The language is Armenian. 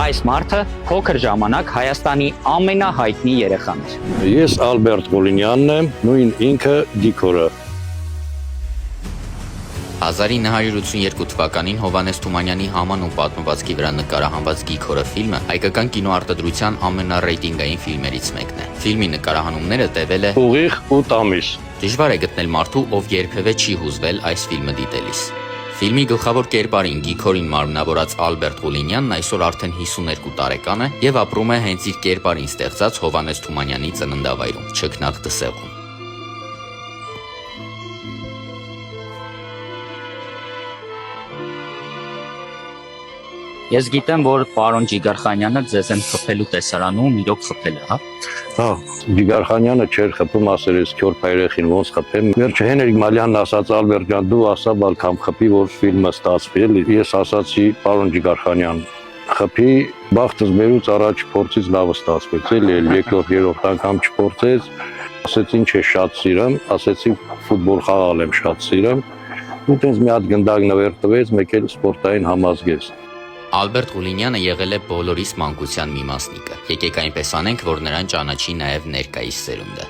այս մարդը փոքր ժամանակ Հայաստանի ամենահայտնի երեխան էր։ Ես Ալբերտ Գոլինյանն եմ, նույն ինքը Գիքորը։ 1982 թվականին Հովհաննես Թումանյանի Haman ու պատմվածքի վրա նկարահանված Գիքորը ֆիլմը հայկական կինոարտադրության ամենառեյտինգային ֆիլմերից մեկն է։ Ֆիլմի նկարահանումները տևել է Ուղիղ 8 ամիս։ Դժվար է գտնել մարդու, ով երբևէ չի հուզվել այս ֆիլմը դիտելիս։ Ֆիլմի գլխավոր կերպարին Գիքորին մարմնավորած Ալբերտ Գոլինյանն այսօր արդեն 52 տարեկան է եւ ապրում է հենց իր կերպարին ստեղծած Հովհաննես Թումանյանի ծննդավայրում՝ Չքնակ Դսեղում։ Ես գիտեմ, որ պարոն Ջիգարխանյանը ձեզ են խփելու տեսարանում, իրոք խփել է, հա։ Հա, Ջիգարխանյանը չէր խփում, ասել ես քյորփա երեխին ոնց խփեմ։ Վերջը Հենրիկ Մալյանն ասաց Ալբերտ ջան, դու ասա բալ կամ խփի, որ ֆիլմը ստացվի էլի։ Ես ասացի պարոն Ջիգարխանյան, խփի, բախտս մերուց առաջ փորձից լավը ստացվեց, էլի երկրորդ երրորդ անգամ չփորձեց։ Ասեցի ինչ է շատ սիրեմ, ասեցի ֆուտբոլ խաղալ եմ շատ սիրեմ։ Ու տենց մի հատ գնդակ նվեր տվեց, մեկ էլ սպորտային համազգեստ։ Ալբերտ Գոլինյանը եղել է բոլորիս մանկության մի մասնիկը։ Եկեք այնպես անենք, որ նրան ճանաչի նաև ներկայիս սերունդը։